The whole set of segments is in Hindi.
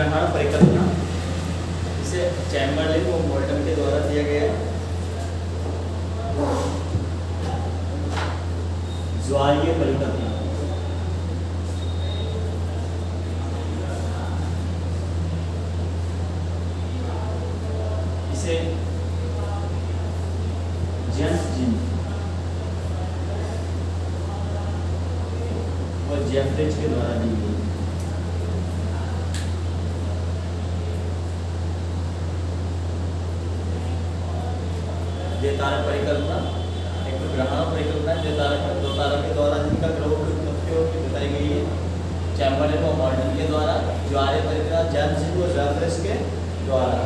ग्रहण परिकल्पना, इसे चैम्बरलिन और मोल्टन के द्वारा दिया गया है। ज्वारीय परिकल्पना, इसे जेम्स जीन्स और जेफरिज के द्वारा दी गई। द्वितारक परिकल्पना एक तो ग्रहण परिकल्पना है, दो तारक के द्वारा जिनका ग्रहों की उत्पत्ति बताई गई है चैम्बरलिन और मोल्टन के द्वारा। ज्वारीय परिकल्पना जेम्स जीन्स और जेफरिज के द्वारा।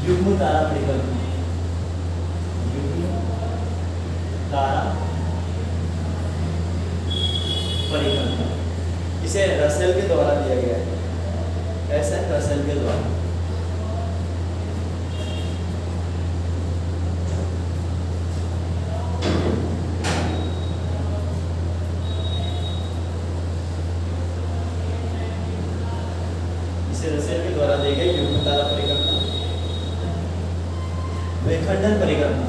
युग्म तारा परिकल्पना, युग्म तारा परिकल्पना, इसे रसेल के द्वारा दिया गया है। ऐसा रसेल के द्वारा। इसे रसेल के द्वारा दी गई युग्म तारा परिकल्पना। विखंडन परिकल्पना,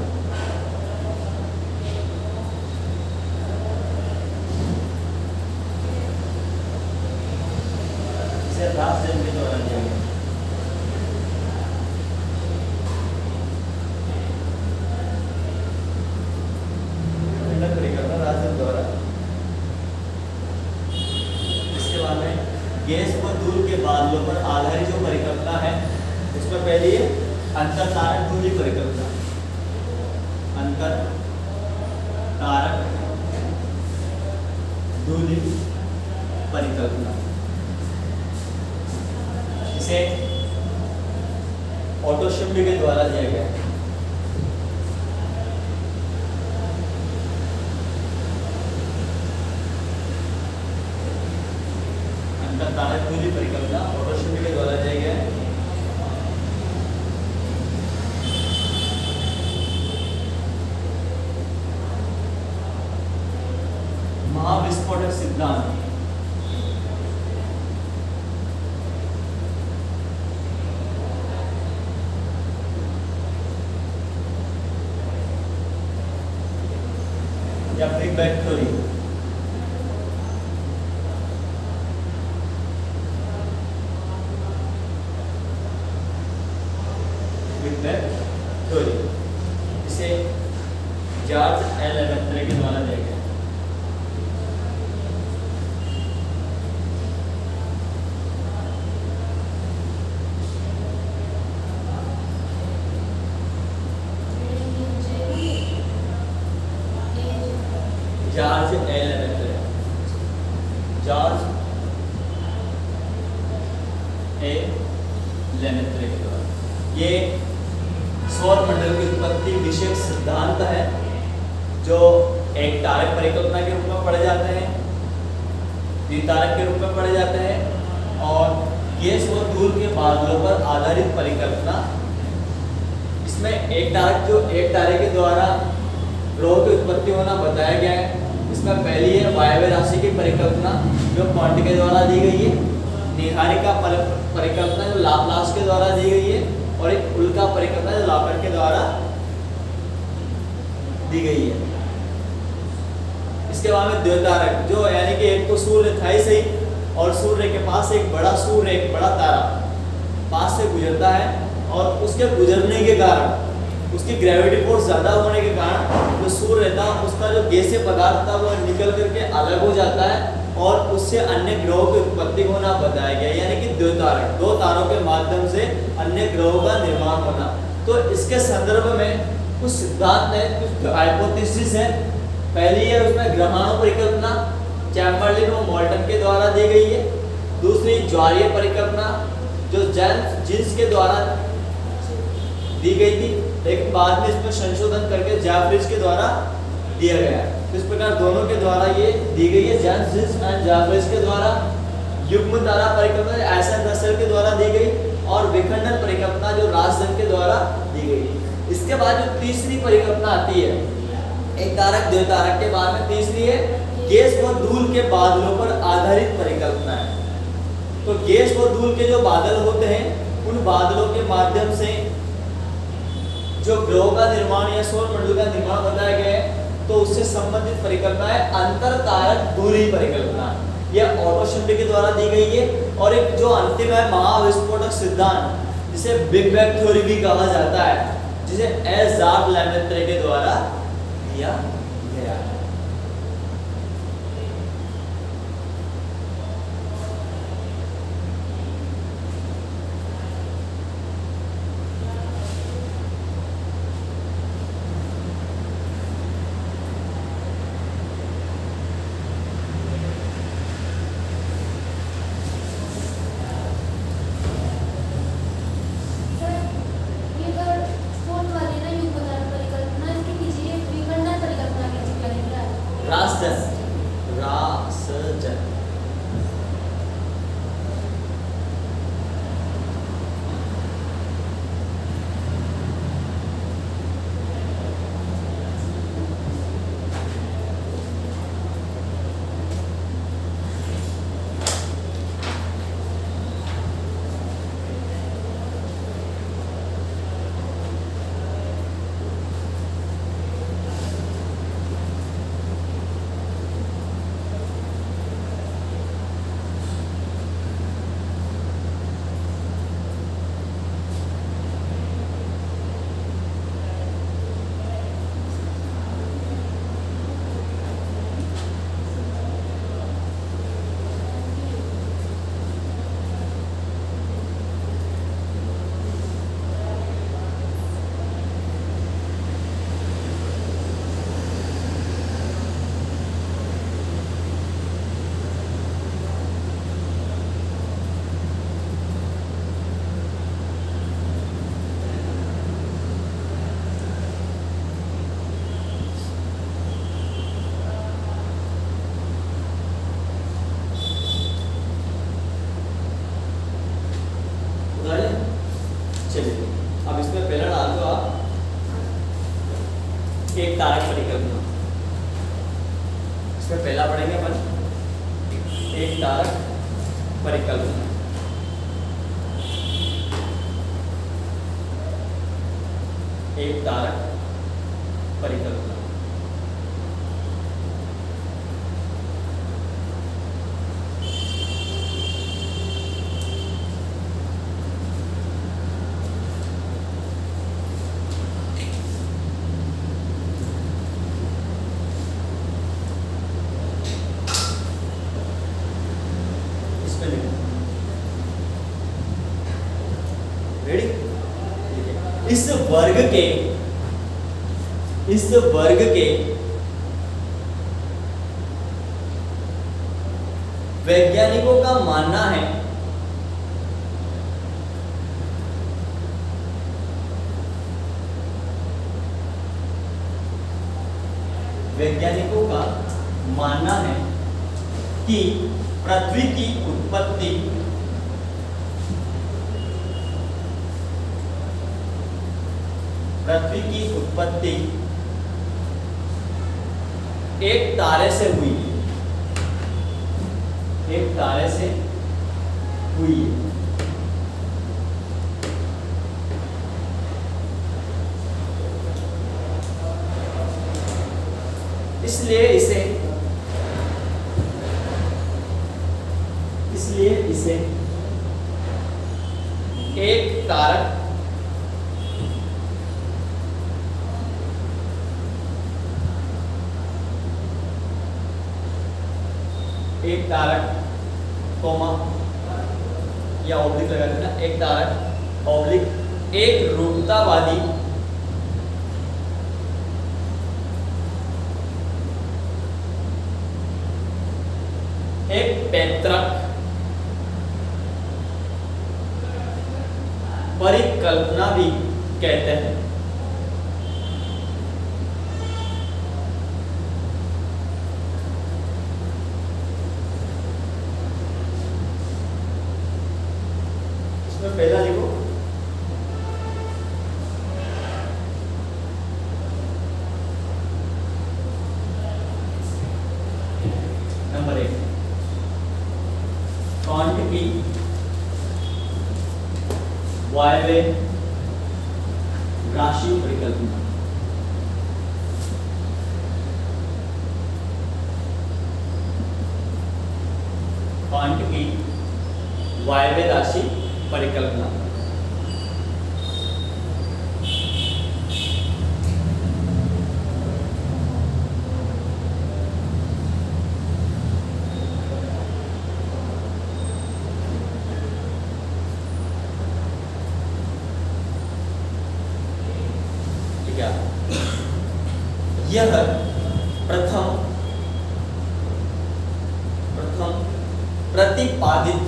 इसे रासजन के द्वारा दिया गया। विखंडन परिकल्पना रासजन द्वारा। इसके बाद में गैस व दूर के बादलों पर आधारित जो परिकल्पना है उसमें पहली है अंतर तारक दूरी परिकल्पना। अंतर तारक दूरी परिकल्पना, इसे ऑटो शिम्बी के द्वारा दिया गया है। अंतर तारक दूरी परिकल्पना ऑटो शिम्बी के द्वारा दिया गया है। महाविस्फोटक सिद्धांत, या big bang theory, big bang theory, इसे जॉर्ज एल लेमेत्रे के द्वारा दिया गया। George L Lemaître, George A Lemaître के द्वारा। ये सौर मंडल की उत्पत्ति विषयक सिद्धांत है जो एक तारक परिकल्पना के रूप में पढ़े जाते हैं, द्वितारक के रूप में पढ़े जाते हैं और गैस व दूर के बादलों पर आधारित परिकल्पना। इसमें एक तारे के द्वारा ग्रहों की उत्पत्ति होना बताया गया है। इसमें पहली है वायव्य राशि की परिकल्पना जो क्वांट के द्वारा दी गई है, निहारिका परिकल्पना जो लाप्लास के द्वारा दी गई है और एक उल्का परिकल्पना जो लाप्लास के द्वारा दी गई है। इसके बाद में द्वितारक जो यानी कि एक तो सूर्य था ही सही और सूर्य के पास एक बड़ा तारा पास से गुजरता है और उसके गुजरने के कारण उसकी ग्रेविटी फोर्स ज़्यादा होने के कारण जो सूर्य था उसका जो गैसीय पदार्थ था वो निकल करके अलग हो जाता है और उससे अन्य ग्रहों की उत्पत्ति होना बताया गया, यानी कि द्वितारक, दो तारों के माध्यम से अन्य ग्रहों का निर्माण होना। तो इसके संदर्भ में कुछ सिद्धांत है, कुछ हाइपोथेसिस है। पहली है उसमें ग्रहाणु परिकल्पना चैम्बरलिन और मोल्टन के द्वारा दी गई है। दूसरी ज्वारीय परिकल्पना जो जेम्स जीन्स के द्वारा दी गई थी, लेकिन बाद में इसमें संशोधन करके जेफरिज के द्वारा दिया गया है। इस प्रकार दोनों के द्वारा ये दी गई है, जेम्स जीन्स एंड जेफरिज के द्वारा। युग्म तारा परिकल्पना एस.एन. रसेल के द्वारा दी गई और विखंडन परिकल्पना जो रासजन के द्वारा दी गई। इसके बाद जो तीसरी परिकल्पना आती है, एक तारक द्वितारक के बाद में तीसरी है गैस व धूल के बादलों पर आधारित परिकल्पना है। तो गैस और धूल के जो बादल होते हैं उन बादलों के माध्यम से जो ग्रहों का निर्माण या सौर मंडल का निर्माण बताया गया है, तो उससे संबंधित परिकल्पना है अंतर तारक दूरी परिकल्पना। यह ऑटो शिंडे के द्वारा दी गई है। और एक जो अंतिम है महाविस्फोटक सिद्धांत, जिसे बिग बैंग थ्योरी भी कहा जाता है, जिसे एस जार्ट लेमेत्रे के द्वारा दिया गया है। रासजन चलिए अब इसमें पहला डाल दो आप एक तारक परिकल्पना। इसमें पहला पढ़ेंगे अपन एक तारक परिकल्पना। एक तारक परिकल्पना। रेडी? इस वर्ग के वैज्ञानिकों का मानना है कि पृथ्वी की उत्पत्ति एक तारे से हुई है। इसलिए इसे एक तारक कॉमा या ऑब्लिक लगा देना, एक तारक ऑब्लिक एक रूपतावादी एक पैतृक परिकल्पना भी कहते हैं। इसमें पहला लिखो नंबर 1 क्वांटिटी वायव्य राशि परिकल्पना। क्वांट की वायव्य राशि परिकल्पना। ठीक है, यह प्रथम प्रतिपादित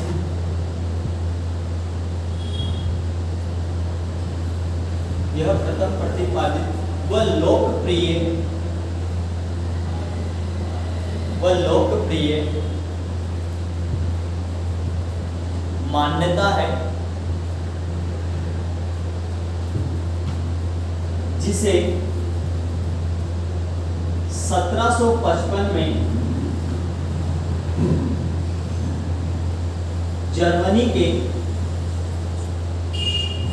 व लोकप्रिय मान्यता है जिसे 1755 में जर्मनी के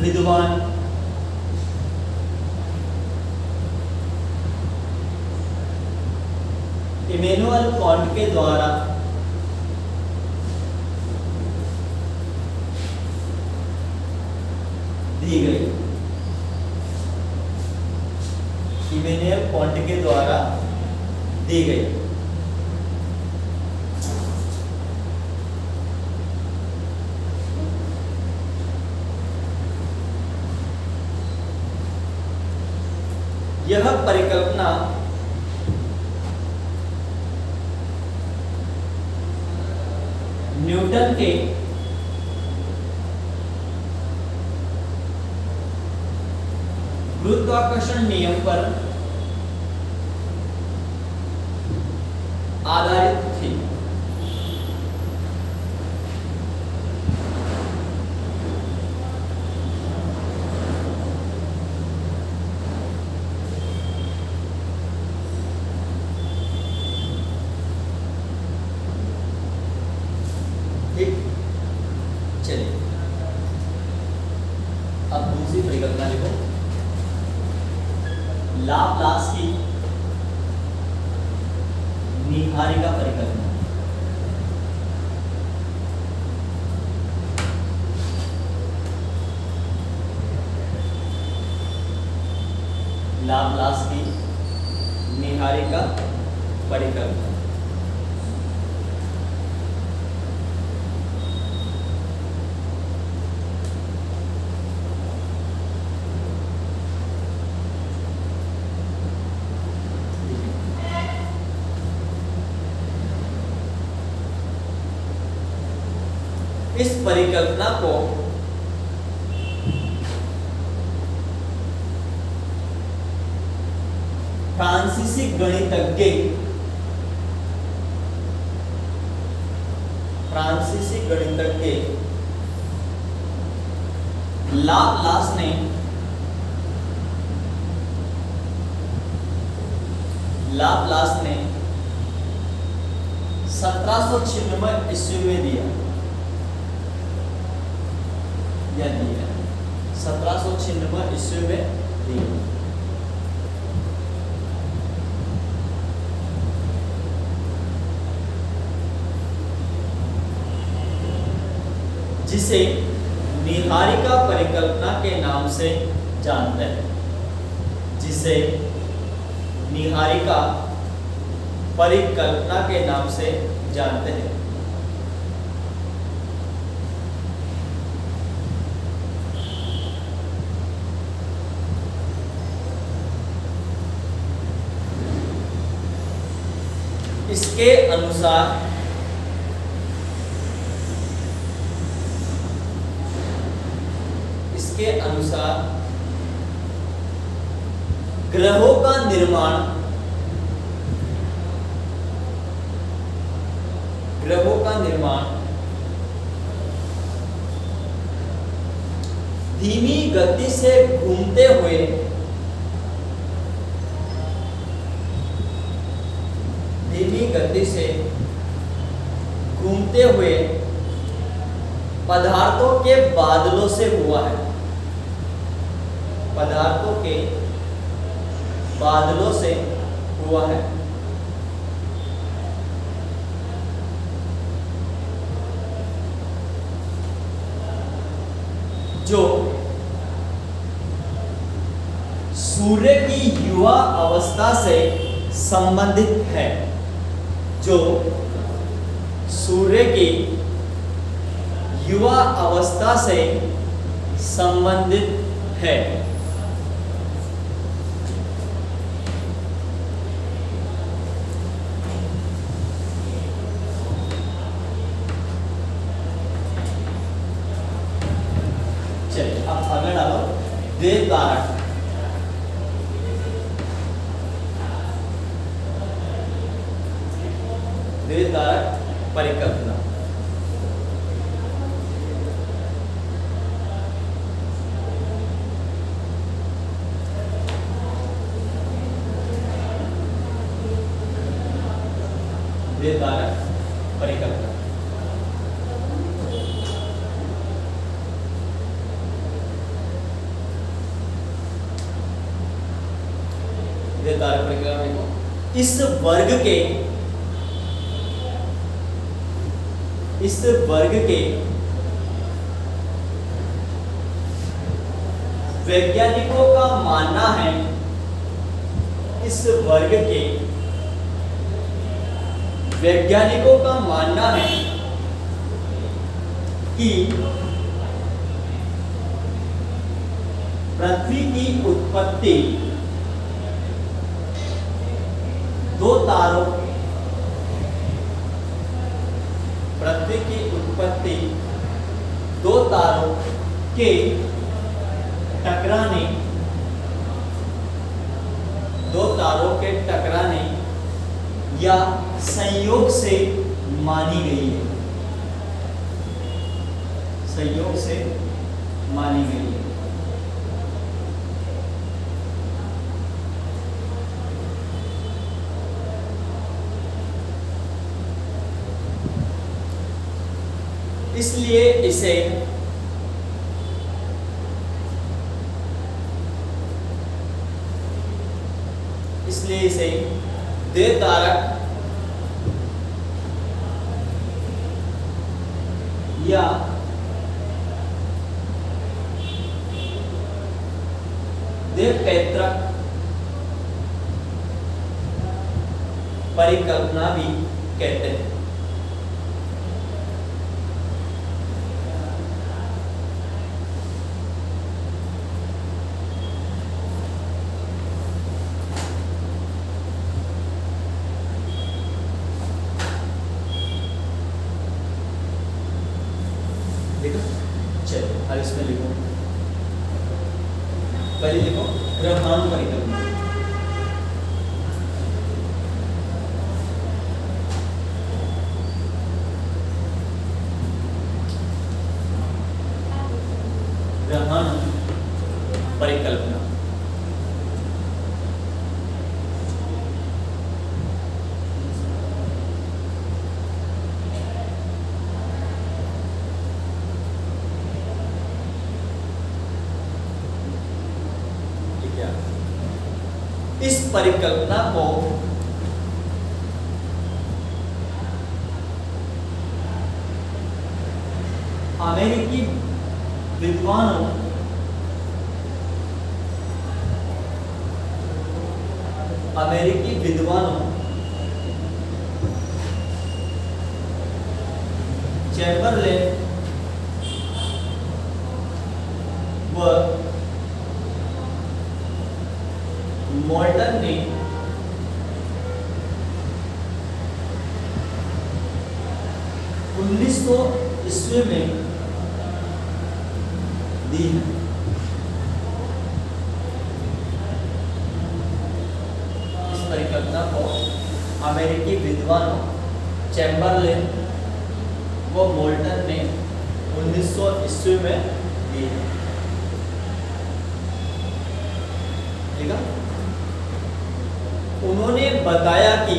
विद्वान इमैनुअल कांट के द्वारा दी गई। इमैनुअल कांट के द्वारा दी गई। यह परिकल्पना न्यूटन के गुरुत्वाकर्षण नियम पर आधारित थी। ठीक, चलिए अब दूसरी परिकल्पना लिखो। लाप्लास की निहारिका परिकल्पना। लाप्लास की निहारिका परिकल्पना। इस परिकल्पना को फ्रांसीसी गणितज्ञ लाप्लास ने 1796 ईस्वी में दिया। 1796 ईस्वी में दिया। जिसे निहारिका परिकल्पना के नाम से जानते हैं। जिसे निहारिका परिकल्पना के नाम से जानते हैं। इसके अनुसार ग्रहों का निर्माण धीमी गति से घूमते हुए पदार्थों के बादलों से हुआ है। पदार्थों के बादलों से हुआ है। जो सूर्य की युवा अवस्था से संबंधित है। जो सूर्य की युवा अवस्था से संबंधित है। चलिए अब अगला डालो द्वितारक। द्वितारक परिकल्पना। द्वितारक परिकल्पना। द्वितारक परिकल्पना इस वर्ग के वैज्ञानिकों का मानना है। इस वर्ग के वैज्ञानिकों का मानना है कि पृथ्वी की उत्पत्ति दो तारों के टकराने या संयोग से मानी गई है। संयोग से मानी गई है। इसलिए इसे द्वितारक या द्विपैत्रक परिकल्पना भी कहते हैं। चलो अब इसमें लिखो, पहले लिखो ग्रहाणु परिकल्पना। ग्रहाणु परिकल्पना इस परिकल्पना को अमेरिकी विद्वानों चैम्बरलेन व मोल्टन ने 1900 ईस्वी में दी है। इस परिकल्पना को अमेरिकी विद्वानों चैम्बरलेन व मोल्टन ने 1900 ईस्वी में दी है। ठीक है। उन्होंने बताया कि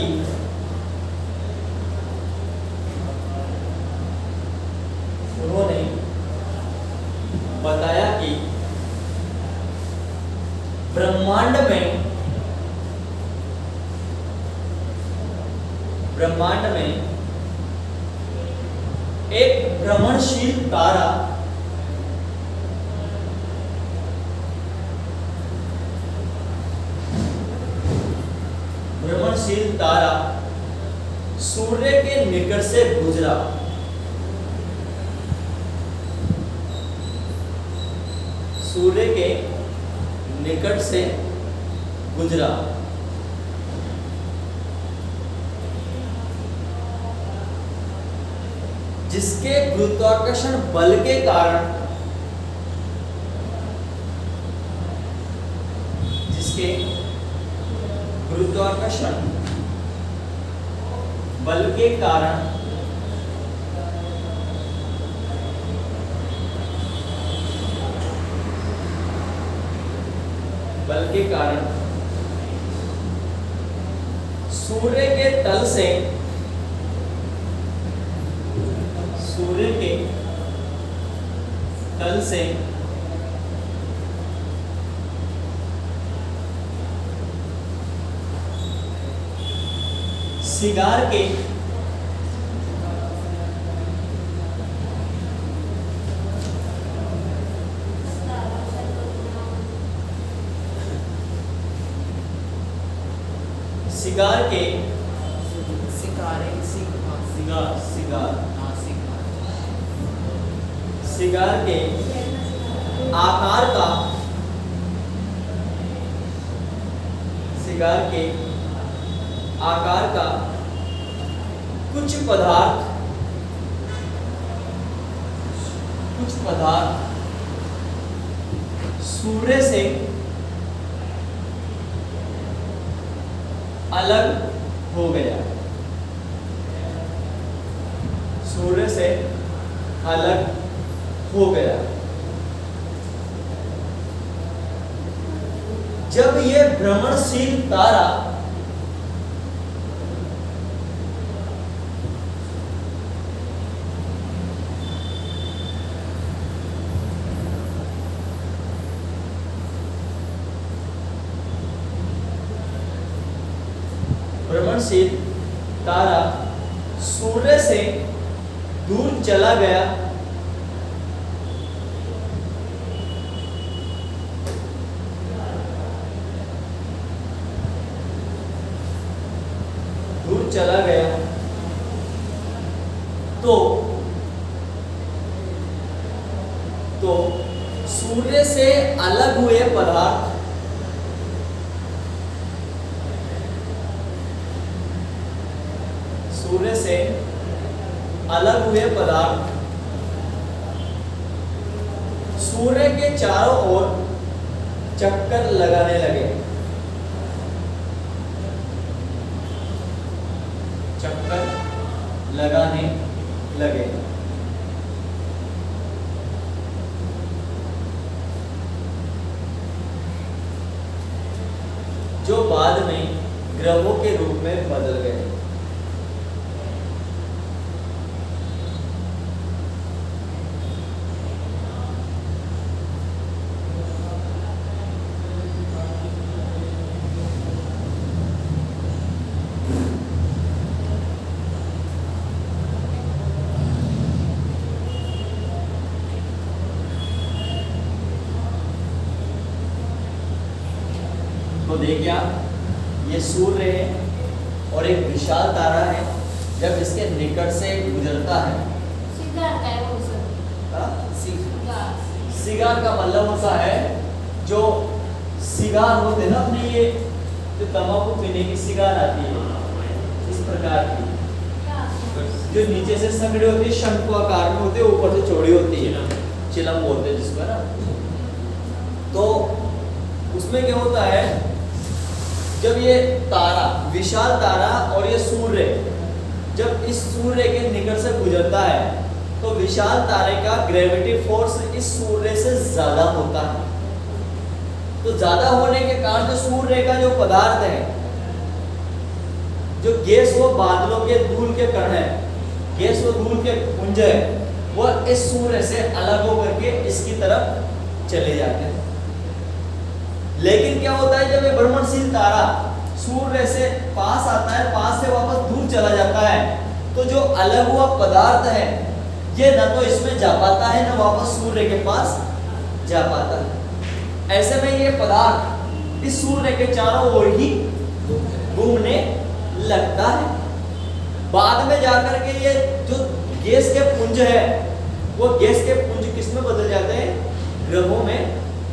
ब्रह्मांड में एक भ्रमणशील तारा सूर्य के निकट से गुजरा। सूर्य के निकट से गुजरा। जिसके गुरुत्वाकर्षण बल के कारण बल के कारण सूर्य के तल से सिगार के आकार का कुछ पदार्थ सूर्य से अलग हो गया। जब यह भ्रमणशील तारा सूर्य से दूर चला गया, तो सूर्य से अलग हुए पदार्थ सूर्य के चारों ओर चक्कर लगाने लगे। जो बाद में ग्रहों के रूप में बदल गए। तो देखिए आप, ये सूर्य है और एक विशाल तारा है। जब इसके निकट से गुजरता है, सिगार का मतलब होता है जो सिगार होते हैं ना, अपने ये जो तंबाकू पीने की सिगार आती है इस प्रकार की, जो नीचे से संकड़ी होती है, शंकु आकार में होती है, ऊपर से चौड़ी होती है, चिलम बोलते हैं जिसको ना। तो उसमें क्या होता है, जब ये तारा, विशाल तारा और ये सूर्य, जब इस सूर्य के निकट से गुजरता है तो विशाल तारे का ग्रेविटी फोर्स इस सूर्य से ज्यादा होता है। तो ज्यादा होने के कारण जो सूर्य का जो पदार्थ है, जो गैस व बादलों के धूल के कण है, गैस व धूल के पुंज है, वह इस सूर्य से अलग होकर के इसकी तरफ चले जाते हैं। लेकिन क्या होता है, जब ये भ्रमणशील तारा सूर्य से पास आता है, पास से वापस दूर चला जाता है, तो जो अलग हुआ पदार्थ है ये न तो इसमें जा पाता है न वापस सूर्य के पास जा पाता है। ऐसे में ये पदार्थ इस सूर्य के चारों ओर ही घूमने लगता है। बाद में जाकर के ये जो गैस के पुंज है वो गैस के पुंज किस में बदल जाते हैं? ग्रहों में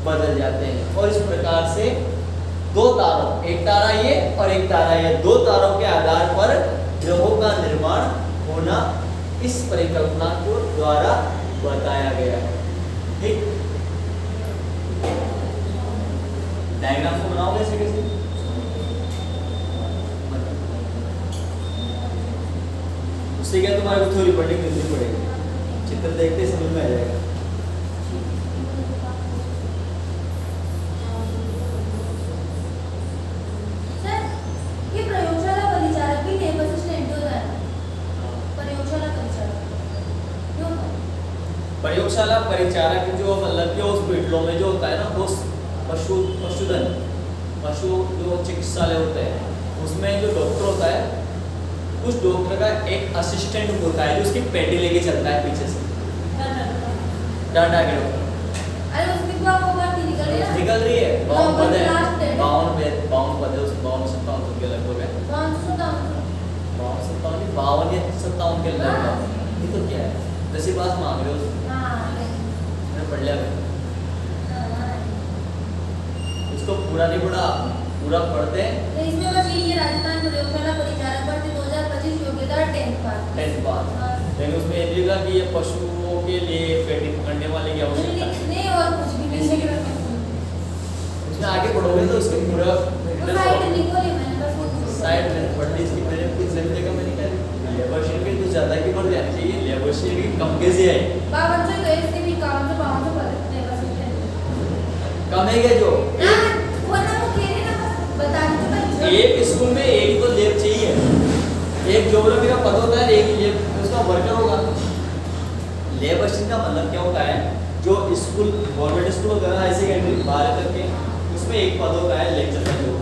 बदल जाते हैं। और इस प्रकार से दो तारों, एक तारा ये और एक तारा ये, दो तारों के आधार पर ग्रहों का निर्माण होना इस परिकल्पना को द्वारा बताया गया है। ठीक, डायग्राम को बनाओ कैसे कैसे? उससे क्या तुम्हारे को थ्योरी पढ़ने की जरूरत पड़ेगी, चित्र देखते समझ में आ जाएगा। सर, ये प्रयोगशाला परिचारक भी लेब असिस्टेंट होता है। प्रयोगशाला परिचारक क्यों होता है? प्रयोगशाला परिचारक जो मतलब कि हॉस्पिटलों में जो होता है ना, पशुधन पशु जो चिकित्सालय होते हैं उसमें जो डॉक्टर होता है, उस डॉक्टर का एक असिस्टेंट होता है जो उसकी पेटी लेके चलता है पीछे से, डांडा के डॉक्टर। अरे उसकी तो आपको बात नहीं निकल रही है। निकल रही है, 52 पद है, 52 पद है, 52 के लगभग है, 52 या 57 के लगभग। ये तो क्या है, 10 पास मांग रहे हो? मैंने पढ़ लिया, इसको पूरा नहीं पढ़ा, पूरा पढ़ते हैं। तो इसमें बस ये राजस्थान प्रयोगशाला परिचारक भर्ती 2025 योग्यता 10th पास। लेकिन उसमें ये लिखा कि ये पशुओं के लिए पेटी पकड़ने वाले की आवश्यकता है। नहीं और कुछ भी नहीं लिखा। उसमें आगे पढ़ोगे तो उसके पूरा साइड निकोली मैंने बस साइड में पढ़ ली, इसकी मैंने कुछ नहीं देखा, मैंने कहा लेबर शीट के कुछ ज्यादा की बढ़ जानी चाहिए, लेबर शीट की कम कैसे है? 52 तो इसके भी काम से 52 पर लेबर कम है क्या जो? वो ना वो कह रहे ना बस बता दो। एक स्कूल में एक तो लेब चाहिए, एक ज्योग्राफी का पद होता है, एक लेब उसका वर्कर होगा। लेब असिस्टेंट का मतलब क्या होता है? जो स्कूल गवर्नमेंट स्कूल होता है हाई सेकेंडरी 12 तक के, उसमें एक पद होता है लेक्चर का जो,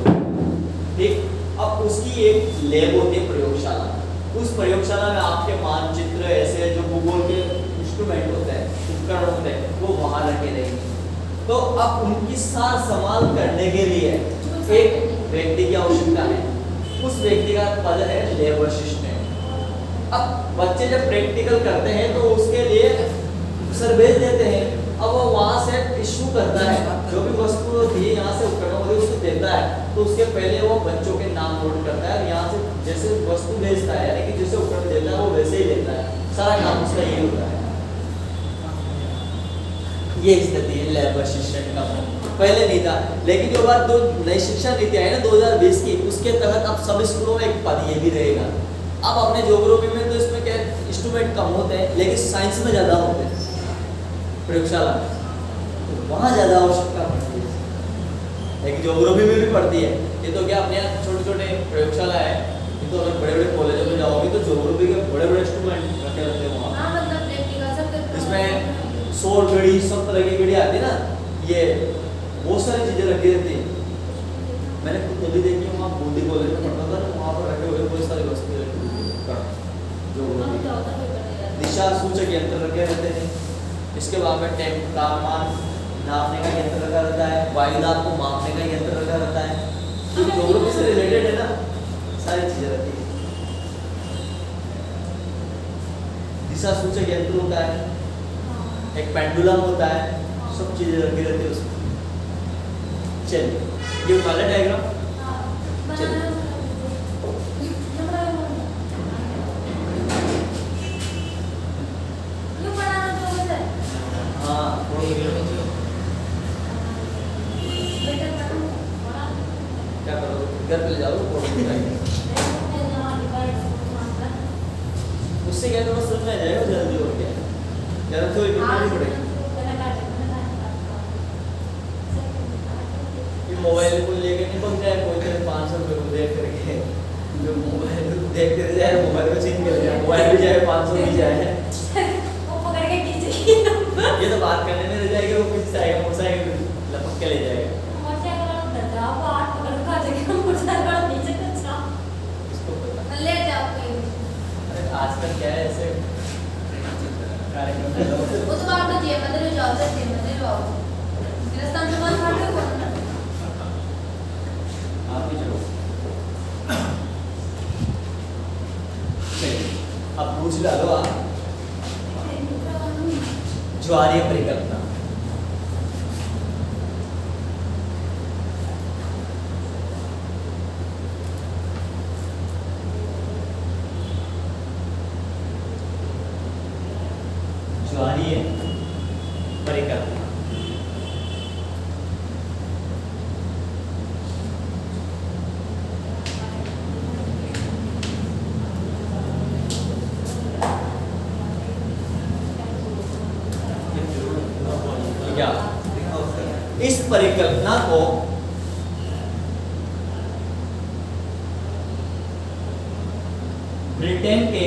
ठीक। अब उसकी एक लेब होती है प्रयोगशाला। उस प्रयोगशाला में आपके मानचित्र ऐसे जो भूगोल के इंस्ट्रूमेंट होते हैं, उपकरण होते हैं, वो वहां रखे रहेंगे। तो अब उनकी सार संभाल करने के लिए एक व्यक्ति की आवश्यकता है, उस व्यक्ति का पद है लेब असिस्टेंट। अब बच्चे जब प्रैक्टिकल करते हैं तो उसके लिए सर भेज देते हैं, अब वो वहां से इश्यू करता है, जो भी वस्तु होती है यहाँ से उपकरण होती है उसको देता है, तो उसके पहले वो बच्चों के नाम नोट करता है, यहाँ से जैसे वस्तु भेजता है यानी कि जैसे उपकरण देता है वो वैसे ही लेता है, सारा काम उसका ये होता है। ये स्थिति है लैब असिस्टेंट का। पहले नहीं था, लेकिन जो बात जो नई शिक्षा नीति आई ना 2020 की, उसके तहत अब सब स्कूलों में एक पद ये भी रहेगा। अब अपने ज्योग्राफी में तो इसमें क्या इंस्ट्रूमेंट कम होते हैं, लेकिन साइंस में ज़्यादा होते हैं प्रयोगशाला में, तो वहाँ ज़्यादा आवश्यकता पड़ती है, लेकिन ज्योग्राफी में भी पड़ती है। ये तो क्या अपने यहाँ छोटे छोटे प्रयोगशाला है, ये तो अगर बड़े बड़े कॉलेजों में जाओगे तो ज्योग्राफी के बड़े बड़े इंस्ट्रूमेंट रखे रहते हैं वहाँ। इसमें सौर घड़ी सब तरह की घड़ी आती है ना, ये बहुत सारी चीजें रखी रहती है। मैंने खुद कभी देखी है, वहाँ मोदी कॉलेज में पढ़ता था, वहाँ पर रखे हुए बहुत सारी वस्तुएं जो दिशा सूचक यंत्र रखे रहते हैं। इसके बाद में तापमान नापने का यंत्र रखा रहता है, वायुदाब को मापने का यंत्र रखा रहता है, जो ज्योग्राफी से रिलेटेड है ना, सारी चीजें रहती है। दिशा सूचक यंत्र होता है, एक पेंडुलम होता है, सब चीजें रखी रहती है उसमें। चलिए ये वाला डायग्राम क्या करो, घर पे ले जाओ, उससे क्या थोड़ा समझ में आ जाएगा जल्दी। हो गया ज़्यादा तो नहीं पड़ेगी। मोबाइल को लेके नहीं पक जाए कोई तरह 500 रुपये को देख करके, जो मोबाइल देख कर जाए मोबाइल को छीन कर जाए, मोबाइल भी जाए 500 भी जाए, वो पकड़ के खींचेगी। ये तो बात करने में रह जाएगी, वो कुछ जाएगा मोटरसाइकिल लपक के ले जाएगा। मोटरसाइकिल वाला डर जाओ, वो हाथ पकड़ के खा जाएगा, मोटरसाइकिल वाला नीचे आजकल क्या है ऐसे कार्यक्रम में लोग वो तो आप लोग जे मंदिर जाओ तो जे मंदिर जाओ गिरस्तान तो मत खाते हो आप ही चलो। चलिए अब पूछ डालो आप ज्वारीय परिकल्पना। ज्वारीय परिकल्पना क्या? इस परिकल्पना को ब्रिटेन के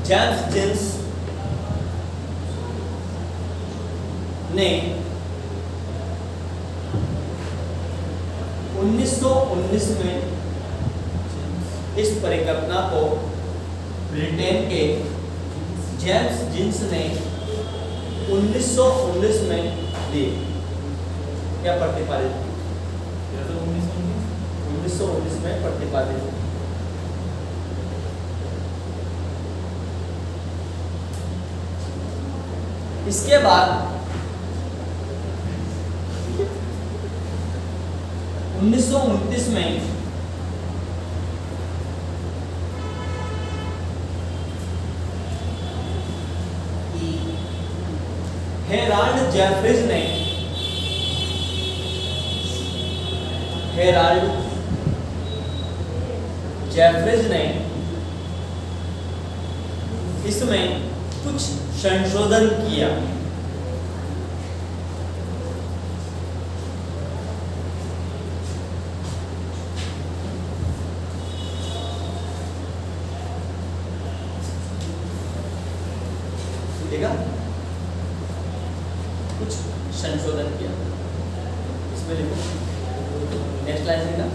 जेम्स जिन्स ने 1919 में इस परिकल्पना को ब्रिटेन के जेम्स जिन्स ने 1919 में दी। क्या प्रतिपादित की? 1919 में प्रतिपादित की। इसके बाद 1929 में हेराल्ड जेफरीज ने इसमें कुछ संशोधन किया। ठीक है, कुछ संशोधन किया। इसमें देखो नेक्स्ट लाइन लिखा,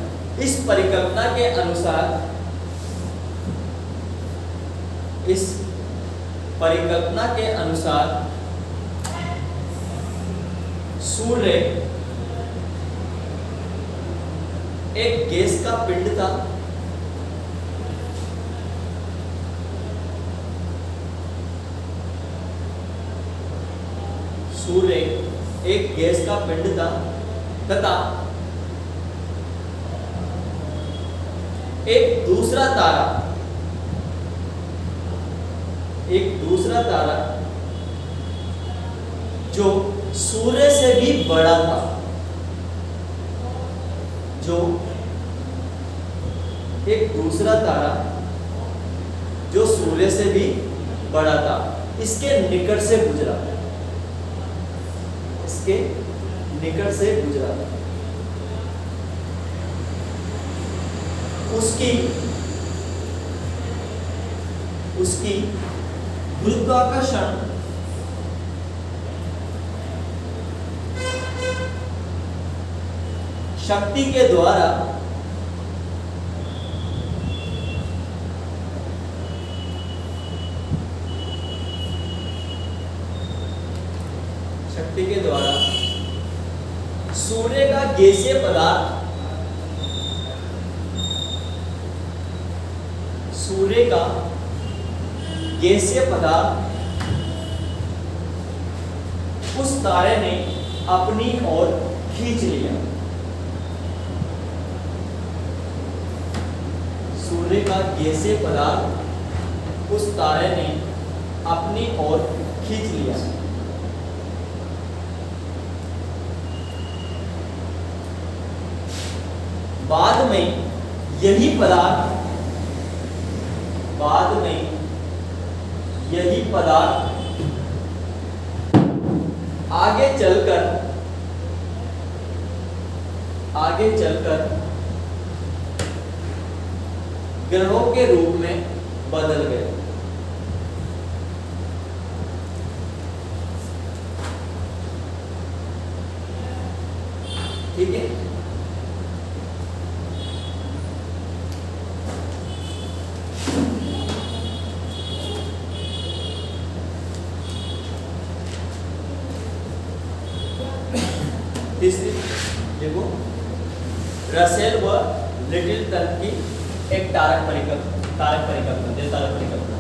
इस परिकल्पना के अनुसार सूर्य एक गैस का पिंड था तथा एक दूसरा तारा जो सूर्य से भी बड़ा था, इसके निकट से गुजरा। उसकी गुरुत्वाकर्षण शक्ति के द्वारा सूर्य का गैसीय पदार्थ उस तारे ने अपनी ओर खींच लिया। सूर्य का गैसीय पदार्थ उस तारे ने अपनी ओर खींच लिया। बाद में यही पदार्थ आगे चलकर ग्रहों के रूप में बदल गए। ठीक है, देखो, रसेल व लिटिलटन की एक तारक परिकल्पना, द्वितारक परिकल्पना।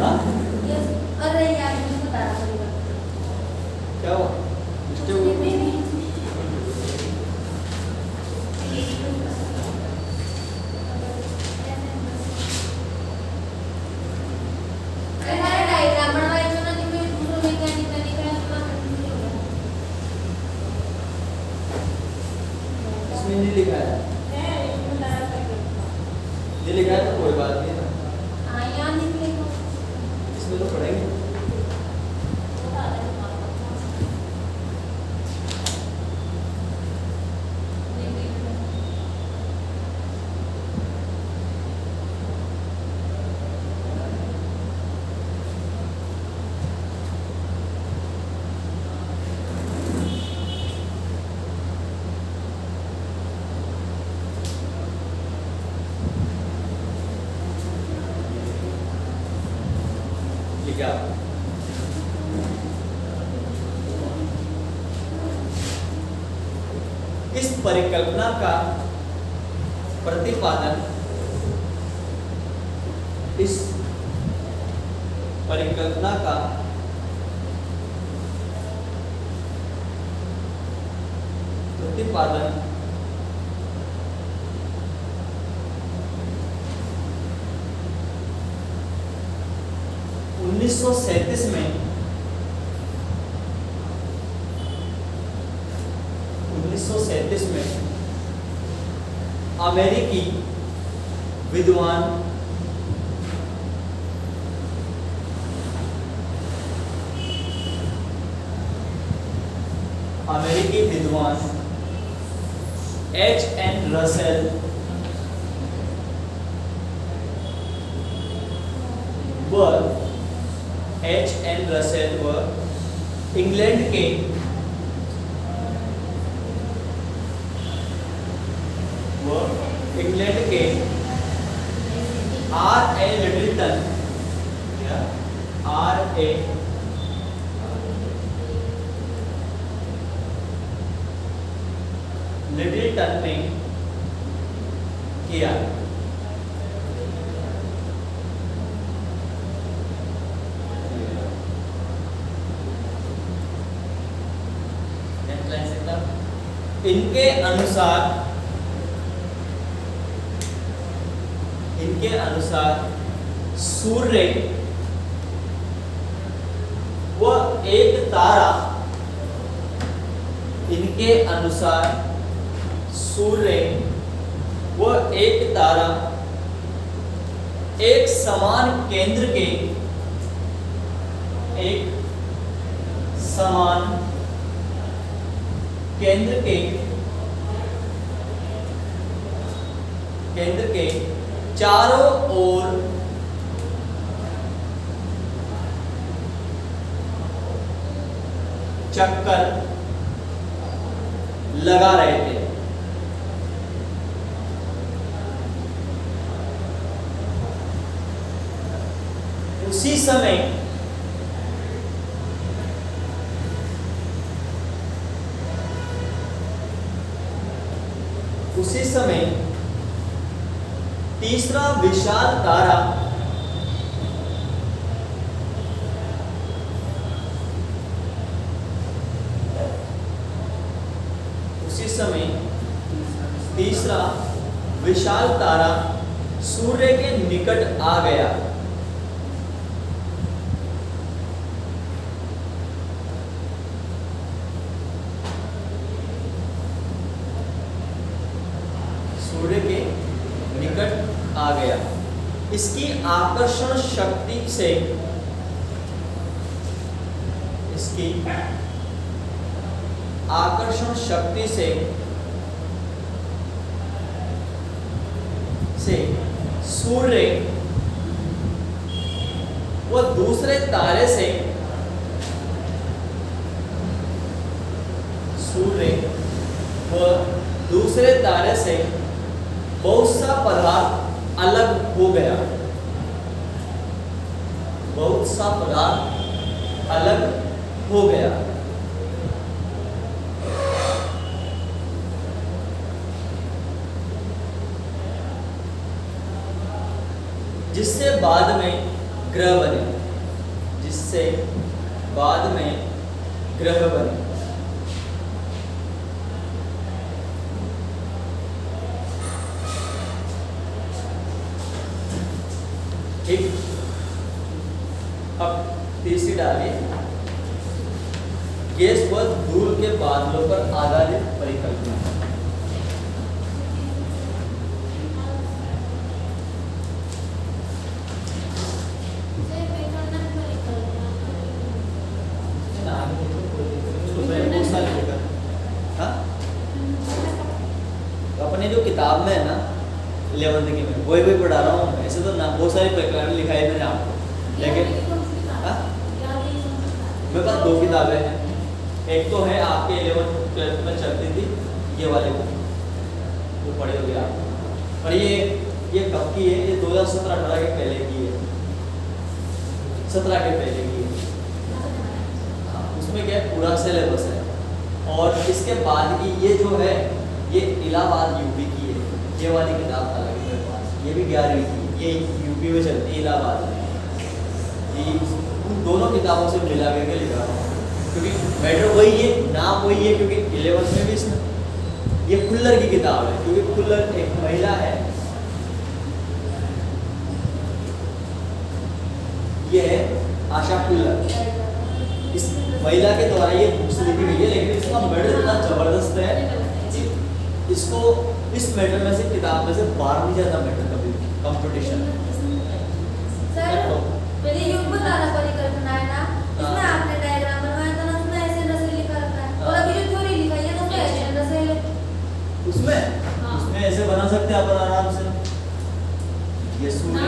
हाँ अरे यार मुझे बता रहा था। क्या हुआ? मिस्टेक हुई? इसमें नहीं लिखा है, नहीं लिखा है तो कोई बात नहीं ना, इसमें तो पढ़ेंगे। ठीक है, इस परिकल्पना का प्रतिपादन, इस परिकल्पना का प्रतिपादन 1937 में 1937 में अमेरिकी विद्वान H.N. रसेल व इंग्लैंड के R.A. लिटिलटन ने किया। इनके अनुसार सूर्य व एक तारा, इनके अनुसार सूर्य व एक तारा एक समान केंद्र के चारों ओर चक्कर लगा रहे थे। उसी समय तीसरा विशाल तारा सूर्य के निकट आ गया। सूर्य के निकट आ गया। इसकी आकर्षण शक्ति से से सूर्य वो दूसरे तारे से बहुत सा पदार्थ अलग हो गया, बहुत सा पदार्थ अलग हो गया। जिससे बाद में ग्रह बने, जिससे बाद में ग्रह बने। ठीक, अब तीसरी डालिए, गैस व धूल के बादलों पर आधारित परिकल्पना। अपने जो किताब में है ना 11th की में वही पढ़ा रहा हूँ। ऐसे तो ना बहुत सारे प्रकरण लिखाए मैंने आपको, लेकिन मेरे पास दो किताबें हैं। एक तो है आपके 11th 12th में चलती थी ये वाले बुक, वो पढ़े होंगे आप। और ये कब की है? ये 2017-18 के पहले की है, 17 के पहले की है। हाँ, उसमें क्या है, पूरा सिलेबस है। और इसके बाद की ये जो है ये इलाहाबाद यूपी की है। ये वाली किताब अलग है मेरे पास, ये भी 11वीं की, ये यूपी में चलती है, इलाहाबाद में। ये उन दोनों किताबों से मिला करके लिखा हुआ, क्योंकि मैटर वही है, नाम वही है। क्योंकि 11th में भी इसमें ये खुल्लर की किताब है, क्योंकि खुल्लर एक महिला है। ये है आशा खुल्लर, इस महिला के द्वारा ये बुक्स लिखी गई है। लेकिन इसका मैटर इतना जबरदस्त है, इसको इस मैटर में से किताब में से बाहर नहीं जाता मैटर कभी कंपटीशन। सर पहले युग बताना परिकल्पना है ना, इसमें आपने डायग्राम बनवाया था ना, उसमें ऐसे रसेल लिखा रखा है। और अभी जो थ्योरी लिखाई है ना उसमें ऐसे रसेल है। उसमें ऐसे बना सकते हैं अपन आराम से। ये सूर्य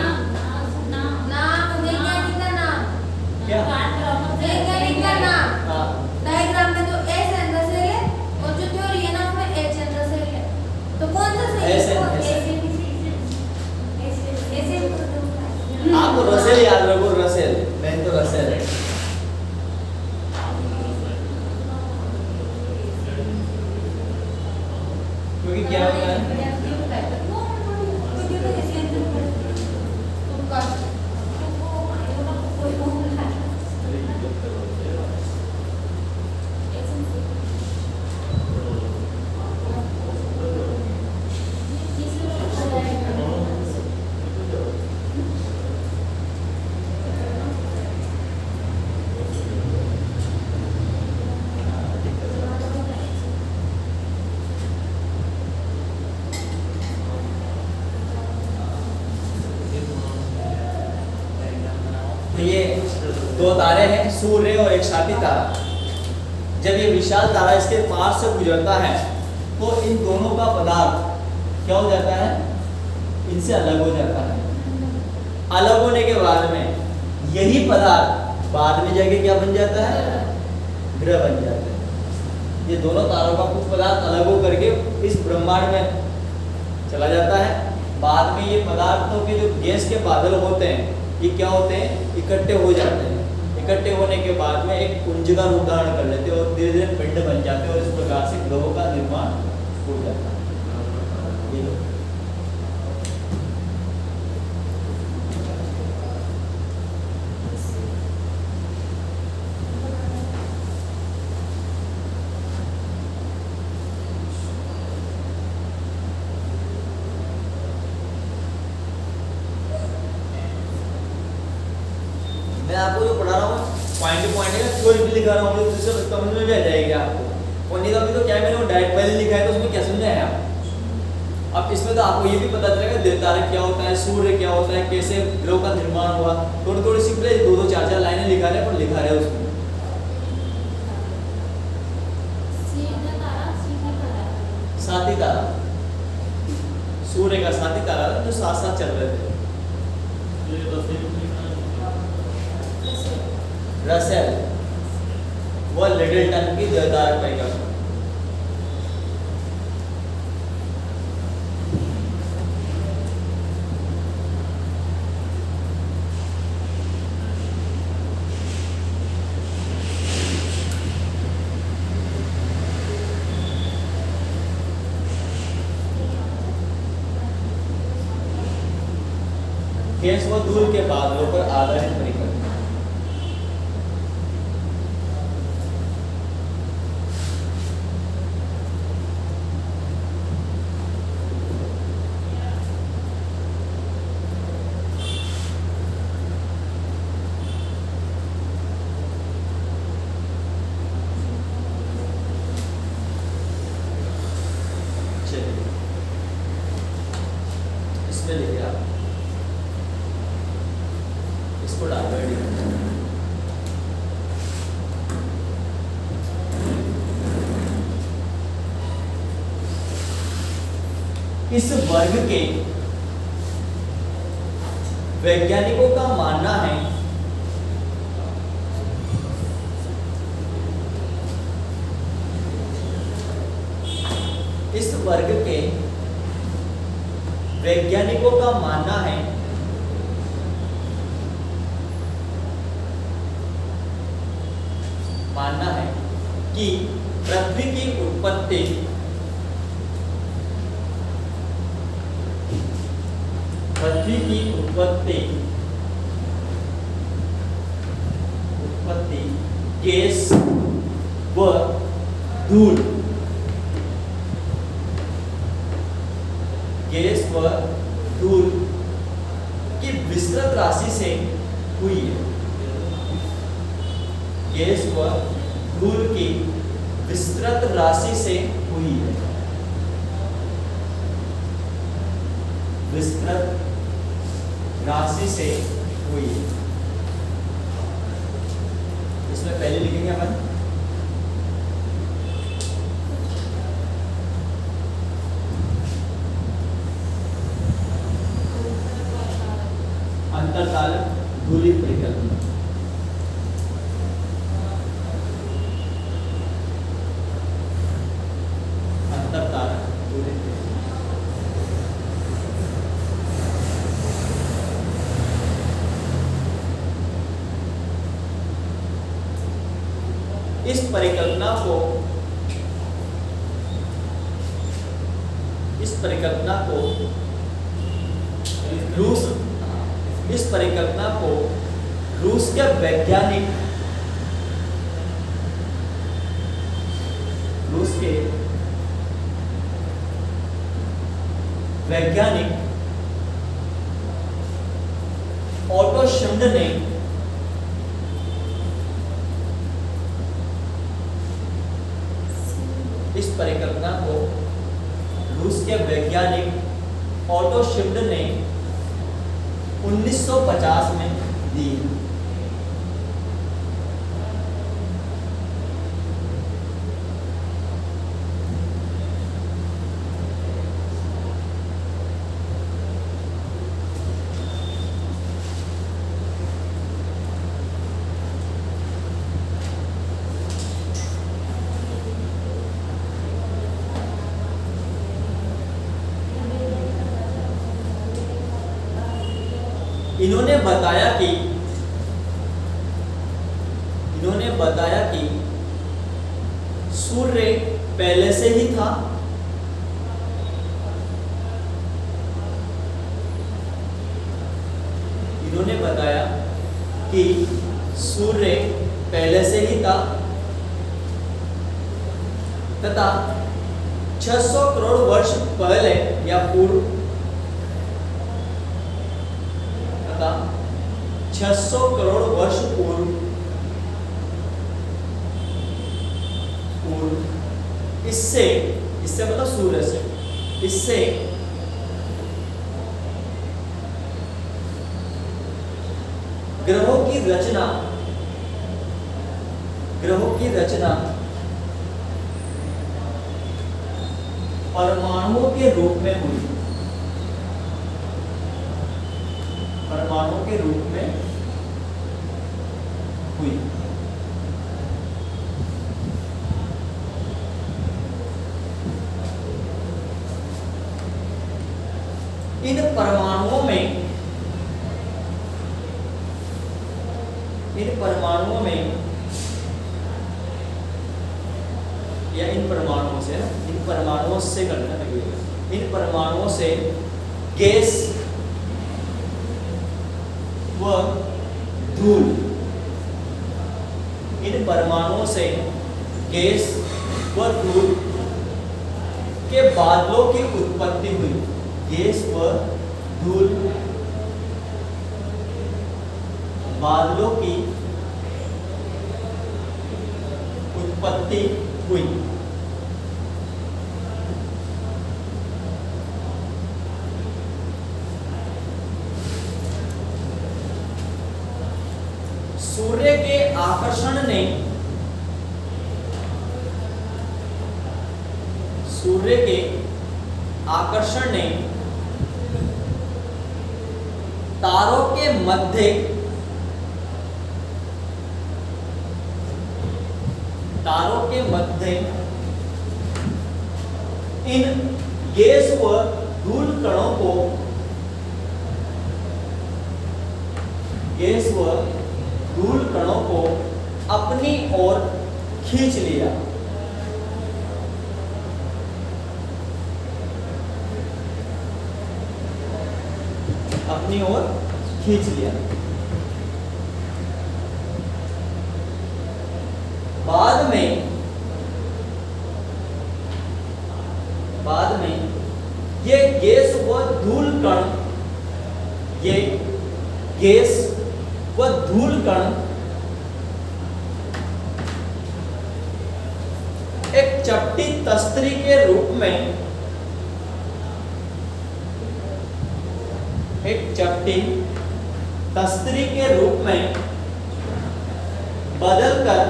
नाम वैज्ञानिक का नाम, क्या वैज्ञानिक का नाम। हाँ, डायग्राम में जो एस एन रसेल है और जो थ्योरी है ना उसमें एच एन रसेल है। तो कौन सा सही है? आपको रसेल याद रखो, रसेल मेन तो रसेल है। क्योंकि क्या होता है, ये दो तारे हैं, सूर्य और एक साथी तारा। जब ये विशाल तारा इसके पास से गुजरता है तो इन दोनों का पदार्थ क्या हो जाता है, इनसे अलग हो जाता है। अलग होने के बाद में यही पदार्थ बाद में जाके क्या बन जाता है, ग्रह बन जाता है। ये दोनों तारों का कुछ पदार्थ अलग हो करके इस ब्रह्मांड में चला जाता है। बाद में ये पदार्थों के जो गैस के बादल होते हैं ये क्या होते हैं, इकट्ठे हो जाते हैं। इकट्ठे होने के बाद में एक पुंज का रूप धारण कर लेते हैं और धीरे धीरे पिंड बन जाते हैं और इस प्रकार से ग्रहों का निर्माण हो जाता है। ये लो। मैं आपको जो पढ़ा रहा हूँ पॉइंट टू पॉइंट है, थ्योरी भी लिखा रहा हूँ, तो समझ में भी आ जाएगी आपको। और नहीं तो अभी तो क्या है, मैंने वो डायरेक्ट पहले लिखा है तो उसमें क्या समझा है आप। अब इसमें तो आपको ये भी पता चलेगा देवतारे क्या होता है, सूर्य क्या होता है, कैसे ग्रहों का निर्माण हुआ। थोड़ी थोड़ी सी पहले 2-2 4-4 लाइनें लिखा रहे पर लिखा रहे उसमें। साथी तारा, सूर्य का साथी तारा था जो साथ साथ चल रहे थे। रसेल वो लिटिलटन की द्वितारक परिकल्पना। गैस व धूल के बादलों पर आधारित परिकल्पना। चलिए इसमें लिखिए आप, इसको डाल दो। इस वर्ग के वैज्ञानिकों का मानना है इस वर्ग के वैज्ञानिकों का मानना है कि पृथ्वी की उत्पत्ति गैस व धूल की विस्तृत राशि से हुई है। गैस व धूल की विस्तृत राशि से हुई है। विस्तृत राशि से हुई है। इसमें पहले लिखेंगे अपन अंतरतालक धूलि परिकल्पना। इस परिकल्पना को रूस के वैज्ञानिक ऑटो शिंड ने इस परिकल्पना को रूस के वैज्ञानिक ऑटो शिंड ने 1950 में दी। इन्होंने बताया कि सूर्य पहले से ही था। इन्होंने बताया कि सूर्य पहले से ही था तथा 600 करोड़ वर्ष पहले या पूर्व 600 करोड़ वर्ष पूर्व इससे मतलब सूर्य से, इससे ग्रहों की रचना परमाणुओं के रूप में हुई। परमाणुओं के रूप में हुई। इन परमाणुओं में या इन परमाणुओं से करना है, इन परमाणुओं से गैस व धूल, इन परमाणुओं से गैस व धूल के बादलों की उत्पत्ति हुई। गैस व धूल बादलों की उत्पत्ति हुई। सूर्य के आकर्षण ने तारों के मध्य इन गैस व धूल कणों को अपनी ओर खींच लिया। अपनी ओर खींच लिया। बाद में ये गैस व धूल कण एक चपटी तस्तरी के रूप में बदलकर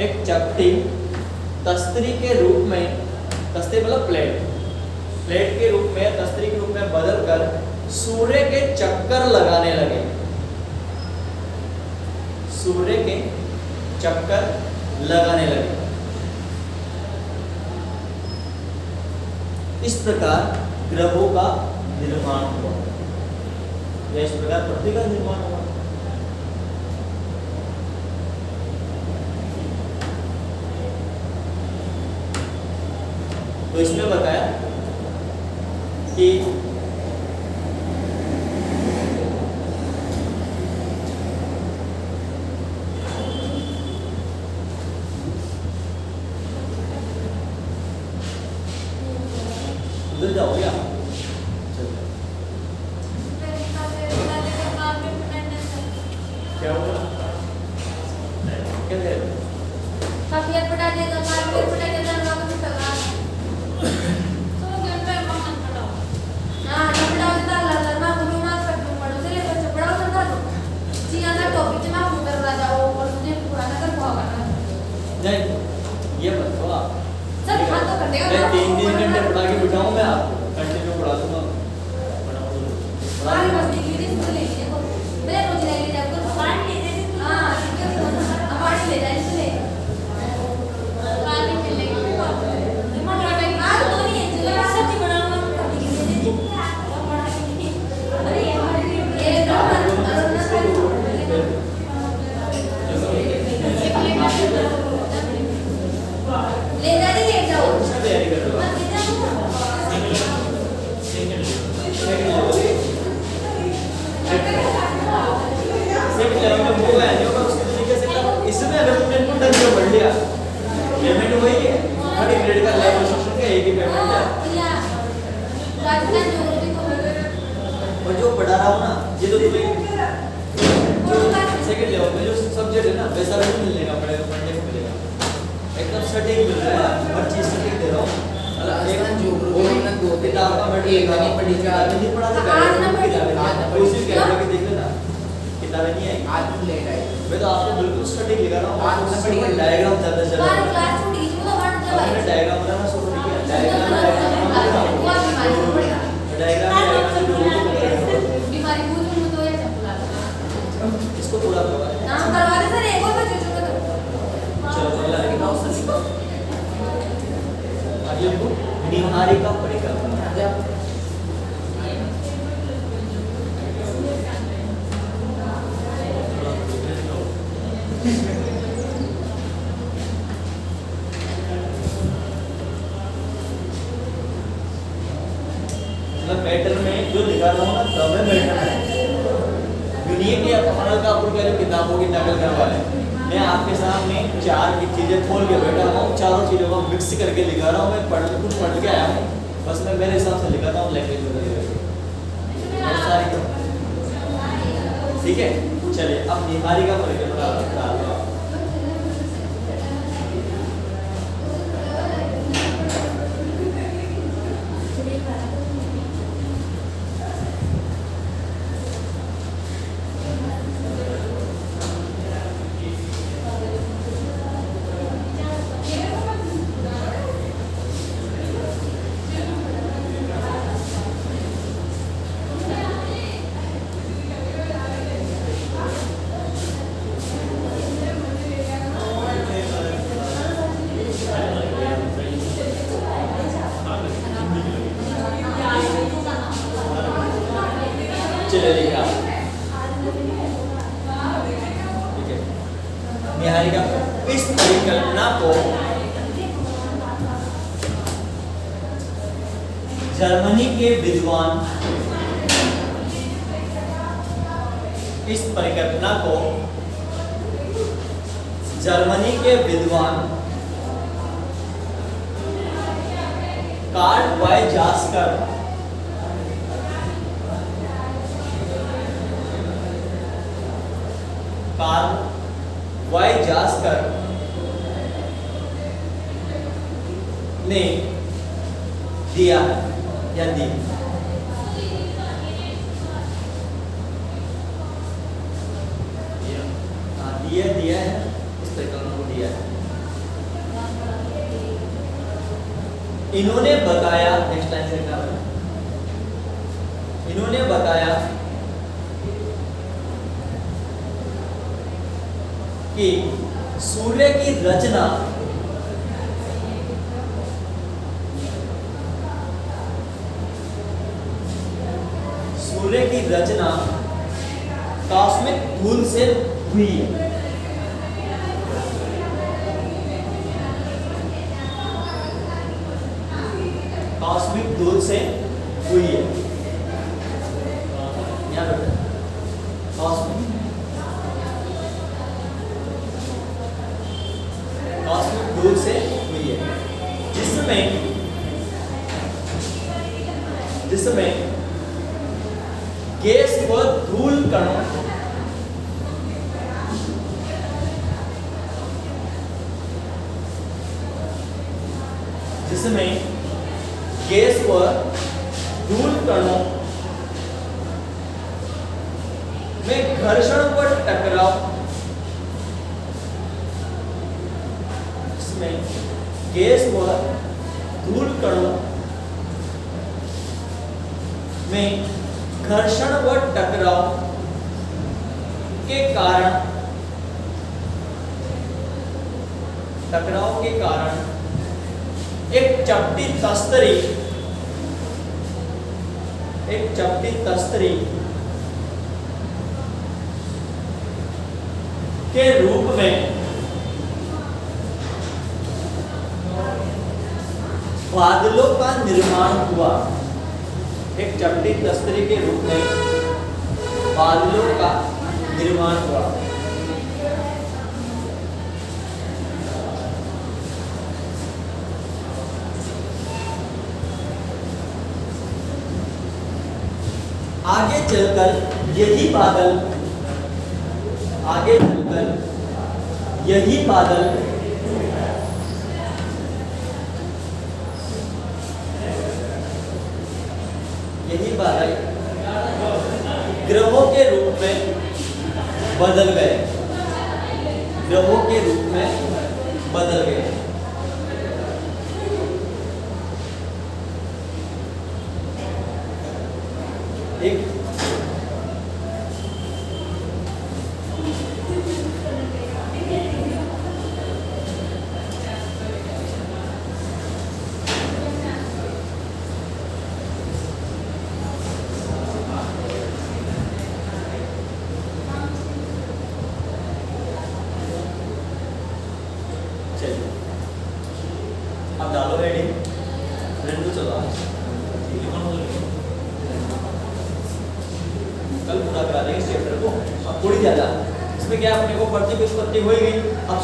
एक चपटी तस्तरी के रूप में, तस्तरी मतलब प्लेट के रूप में, तस्तरी के रूप में बदलकर सूर्य के चक्कर लगाने लगे। सूर्य के चक्कर लगाने लगे। इस प्रकार ग्रहों का निर्माण हुआ, या इस प्रकार पृथ्वी का निर्माण हुआ। तो इसमें बताया कि उधर जाओ क्या? क्या हुआ? क्या कह रहे हो? सफेद पटा देगा, कारपेट पटा देगा, वापस उठा। तो घर पे मम्मा पढ़ाओ। हां, पढ़ाओ तो लगा ना मुझे माफ कर दो, पढ़ो से लेकर से पढ़ाओ समझा दो। जी आना टॉपिक में आप कर रहा जाओ और मुझे पुराना कर पाओगा ना। नहीं, ये मत कहो आप। सर हां तो कर देगा। मैं 3 घंटे पढ़ा के बिठाऊं मैं आपको, कंटिन्यू पढ़ा दूंगा। हमारी बस डिग्री दे तो ले लीजिए को। मैं रोज ले लीजिए आपको पार्ट ले दे। हां, ठीक है। हमारे ले जाए इसलिए। बाद में मिलेंगे। रिमोट रखेंगे। आज तो नहीं है, जो सब्जी बनाऊंगा तो डिग्री दे दीजिए। और पढ़ा के अरे ये ले जाने ले जाओ। उसकी तैयारी कर लो। मत ले जाओ। सेकंड लेवल में वो है जो उसके तरीके से कर, इसमें अगर तुमने इनपुट ढंग से पढ़ लिया, पेमेंट वही है, हर एक ग्रेड का लेवल सेक्शन का एक ही पेमेंट है। राजस्थान ज्योग्राफी को और जो पढ़ा रहा हूँ ना, ये तो तुम्हें सेकंड लेवल में जो सब्जेक्ट है ना, वैसा भी मिलने का पड़ेगा, पढ़ने को मिलेगा। एकदम सटीक मिल रहा है, हर चीज सटीक दे रहा हूँ। राजस्थान ज्योग्राफी में 2 किताब का मैं एक नहीं पढ़ी जा नहीं पढ़ा था, आज ना पढ़ी। आज ना पढ़ी, उसी कह के देख लेना, किताबें नहीं आई। आज तुम लेट आए। मैं तो आपको बिल्कुल सटीक लिखा रहा हूँ। आज ना पढ़ी है। डायग्राम ज्यादा चल रहा हमारी है। क्लास छूट गई तो हमारा जब मैंने आई डायग्राम बनाना शुरू किया। वो बीमारी से पड़ेगा। डायग्राम निहारिका परिकल्पना। मतलब पैटर्न में जो लिखा रहा हूँ ना तब है पैटर्न है, दुनिया की अपहरण का अपन पहले किताबों की नकल करवा लें। मैं आपके सामने चार की चीजें खोल के बैठा हुआ हूँ, चारों चीजों को मिक्स करके लिखा रहा हूँ। मैं कुछ पढ़ के आया हूँ, बस मैं मेरे हिसाब से लिखा हूँ लैंग्वेज में। ठीक है, चलिए अब निहारिका परिकल्पना बता दो। चलिए लिखा, ठीक है। निहारिका इस परिकल्पना को जर्मनी के विद्वान, इस परिकल्पना को जर्मनी के विद्वान कार्ल वाइजास्कर ने दिया या दी। दिया है, इस परिकल्पना को दिया है। इन्होंने बताया, नेक्स्ट लाइन से क्या है? इन्होंने बताया कि सूर्य की रचना कॉस्मिक धूल से हुई है। कॉस्मिक धूल से हुई है। याद रखना, कॉस्मिक धूल से हुई है, जिसमें गैस व धूल कणों में घर्षण व टकराव, इसमें गैस व धूल कणों में घर्षण व टकराव के कारण एक चपटी तस्तरी के रूप में बादलों का निर्माण हुआ। एक चपटी तस्तरी के रूप में बादलों का निर्माण हुआ। आगे चलकर यही बादल ग्रहों के रूप में बदल गए। एक कल पूरा करा देंगे इस चैप्टर को। अब थोड़ी ज्यादा इसमें क्या है, अपने को प्रति व्युत्पत्ति हो ही गई। अब